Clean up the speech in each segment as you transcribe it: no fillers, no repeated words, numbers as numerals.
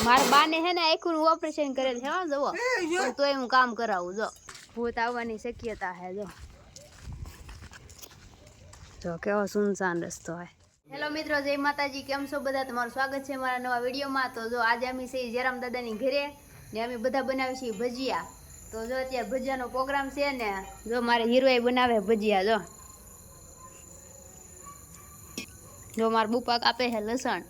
મારા બાને હે ને આખું ઓપરેશન કરેલ છે હો જવો પણ તોય હું કામ કરાવું જો ભૂત આવવાની શક્યતા હે જો કેવો સુનસાન રસ્તો હે। હેલો મિત્રો, જય માતાજી, કેમ છો બધા? તમારું સ્વાગત છે મારા નવા વિડીયોમાં। તો જો આજે અમે છીએ જયરામ દાદાની ઘરે ને અમે બધા બનાવી છીએ ભજીયા। તો જો અત્યારે ભજીયાનો પ્રોગ્રામ છે ને જો મારે હીરોએ બનાવે ભજીયા। જો મારા બુપા કાપે છે લસણ,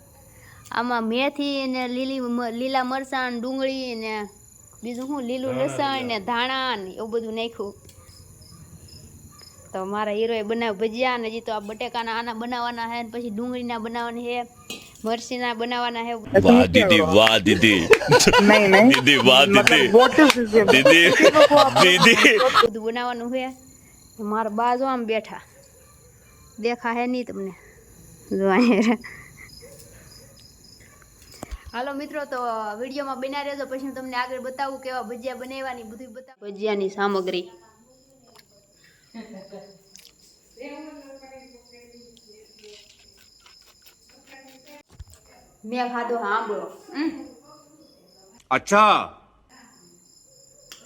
આમાં મેથી ને લીલા મરચાં, ડુંગળી ને બીજું શું લીલું લસણ ને ધાણા ને એવું બધું નાખ્યું। તો મારા હીરોએ બનાવ ભજીયા ને હજી તો આ બટેકાના આના બનાવવાના છે, પછી ડુંગળીના બનાવવાના છે, મરચીના બનાવવાના છે। वाह दीदी, वाह दीदी, नहीं दीदी, वाह दीदी, दीदी, दीदी બધું બનાવવાનું છે। મારા બા જો આમ બેઠા દેખા હે નહીં તમને જો અહીંયા। હાલો મિત્રો, તો વિડીયોમાં બન્યા રહેજો, પછી હું તમને આગળ બતાવું કેવા ભજીયા બનાવવાની બધું બતાવું। ભજીયાની સામગ્રી મેં ખાધો આંબળો, अच्छा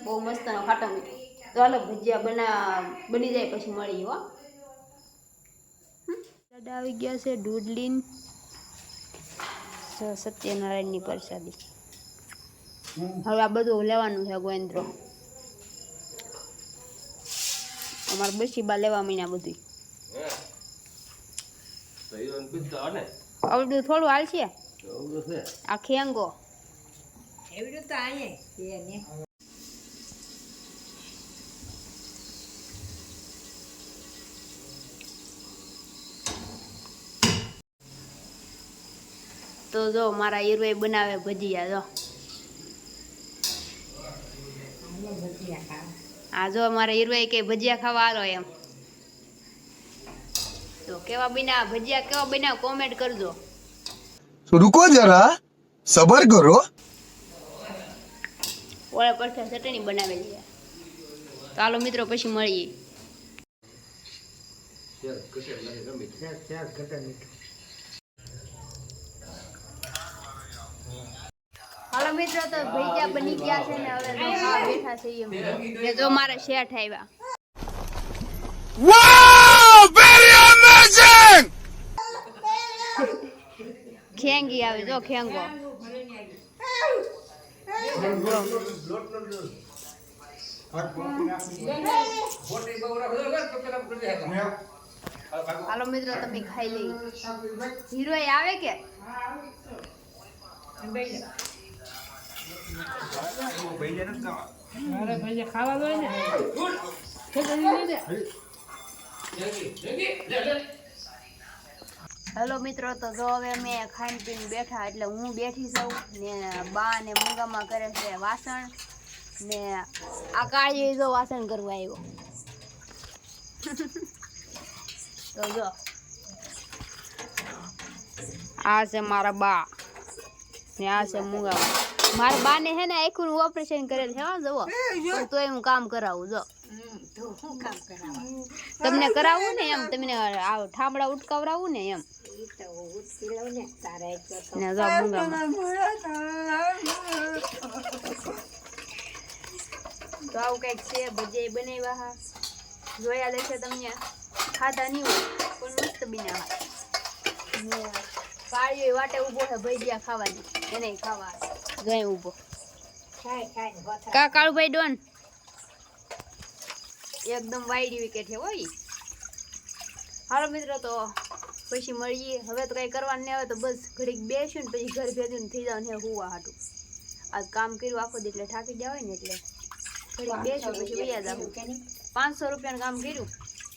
બહુ મસ્ત નો ખાટો મીઠો। તો હાલો ભજીયા બની જાય પછી મળી હો। દાદા આવી ગયા છે દૂધ લીન, સત્યનારાયણની પ્રસાદી। હવે આ બધું લેવાનું છે ગોવિંદ્રો, અમારે બસીબા લેવા મીના બધું આવડું થોડું હાલશે આ ખેંગો એવડું તો અહીંયા તો જો મારા હીરોએ બનાવે ભજીયા। જો આ જો મારા હીરોએ કે ભજીયા ખાવા આલો એમ। તો કેવા બન્યા ભજીયા, કેવા બન્યા કોમેન્ટ કરજો। रुको जरा सबर करो। ઓળે પડખે ચટણી બનાવેલી છે। તો હાલો મિત્રો પછી મળીએ। હાલો મિત્રો, તો ભજીયા બની ગયા છે ને હવે જો ખાવા બેઠા છે એમ ને જો મારા શેઠ આવ્યા। वाह वेरी अमेजिंग। ખેંગી આવે જો ખેંગો। હાલો મિત્રો, તમે ખાઈ લઈ। હીરો આવે કે હેલો મિત્રો, તો જો હવે અમે ખાઈને પીને બેઠા, એટલે હું બેઠી છું ને બા ને મંગામાં કરે છે વાસણ ને આ કાળી જો વાસણ કરવા આવ્યો। તો જો આ છે મારા બા ને આ છે મંગામાં। મારા બા ને હે ને આખું ઓપરેશન કરેલ છે હો જવો પણ તોય હું કામ કરાવું। જો તમને કરાવું ને એમ, તમને ઠામડા ઉટકાવરાવું ને એમ ને જો મંગામાં। તો આવું કઈક છે ભજીયા બનાવ્યા હા, જોયા લેશે તમને, ખાધા નહીં હોય પણ મસ્ત બનાવ્યા। કાળીઓ વાટે ઉભો છે ભજીયા ખાવાની, એને ખાવા જોઈ ઉભો કા કાળુભાઈ ડોન એકદમ વાઈડી વિકેટ છે હોય। હાલો મિત્રો, તો પછી મળીએ। હવે તો કઈ કરવાનું નહીં આવે તો બસ ઘડીક બેસ્યું ને પછી ઘર ભેજું થઈ જાવ ને હુવા હાટું। આજ કામ કર્યું આખો દી એટલે થાકી જવાય ને એટલે ઘડીક બેસ્યું પછી વૈયા જાવું। 500 રૂપિયાનું કામ કર્યું,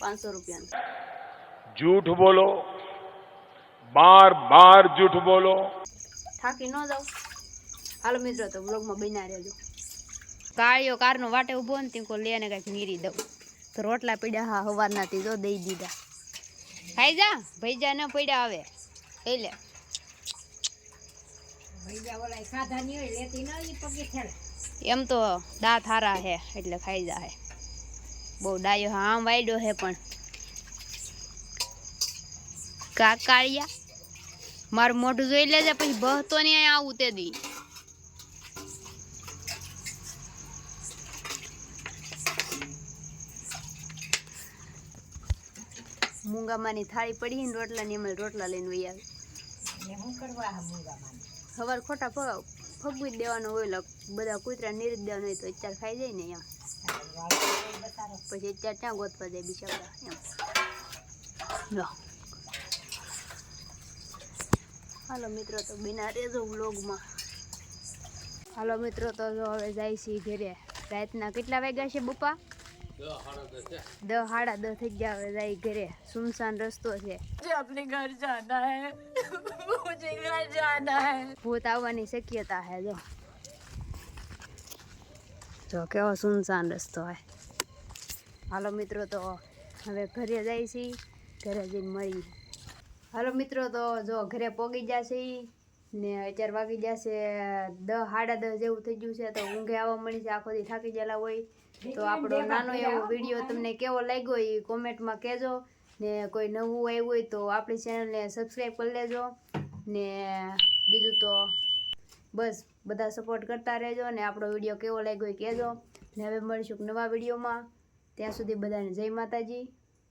500 રૂપિયાનું। झूठ बोलो, बार बार झूठ बोलो। થાકી ન જાવ। હાલો મિત્રો, તો બ્લોગમાં બન્યા રહેજો। કાળીઓ કારનો વાટે ઉભો ને તીકો લે ને કઈક નીરી દઉં તો રોટલા પડ્યા હા હવારનાથી જો દઈ દીધા। ખાઈ જા ભૈજા ન પડ્યા હવે કઈ લે એમ તો દાંત હારા હે એટલે ખાઈ જા હે। બહુ ડાયો હા આમ વાયડો હે પણ કાળિયા મારું મોઢું જોઈ લેજે પછી બહતો નહીં આવું તે દી। મૂંગામાની થાળી પડી ને રોટલાની એમાં રોટલા લઈને વહી આવી. સવાર ખોટા ફગવી જ દેવાનો હોય લો, બધા કૂતરા નીરી દેવાનું હોય તો અત્યારે ખાઈ જાય ને એમ. પછી અત્યારે ક્યાં ગોતવા જાય બિચારા એમ. લો હાલો મિત્રો તો બિના રેજો વ્લોગમાં. હાલો મિત્રો તો જો હવે જાય છે ઘરે. રાતના કેટલા વાગ્યા છે બપા? 10 સાડા 10 થઈ ગયા. હવે જાય ઘરે. સુમસાન રસ્તો છે. अपने घर जाना है मुझे घर जाना है. ભૂત આવવાની શક્યતા છે. જો કેવો સુમસાન રસ્તો હોય. હાલો મિત્રો તો હવે ઘરે જાય છે. ઘરે જઈને મળી. હાલો મિત્રો તો જો ઘરે પોગી જશે ને અત્યારે વાગી જશે 10 સાડા 10 જેવું થઈ ગયું છે. તો ઊંઘે આવવા મળી છે. આખો દી થાકી ગયેલા હોય. તો આપણો નાનો એવો વિડીયો તમને કેવો લાગ્યો એ કોમેન્ટમાં કહેજો. ને કોઈ નવું આવ્યું હોય તો આપણી ચેનલને સબસ્ક્રાઈબ કરી લેજો. ને બીજું તો બસ બધા સપોર્ટ કરતા રહેજો. ને આપણો વિડીયો કેવો લાગ્યો એ કહેજો. ને હવે મળીશું નવા વિડીયોમાં. ત્યાં સુધી બધાને જય માતાજી.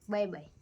Bye bye.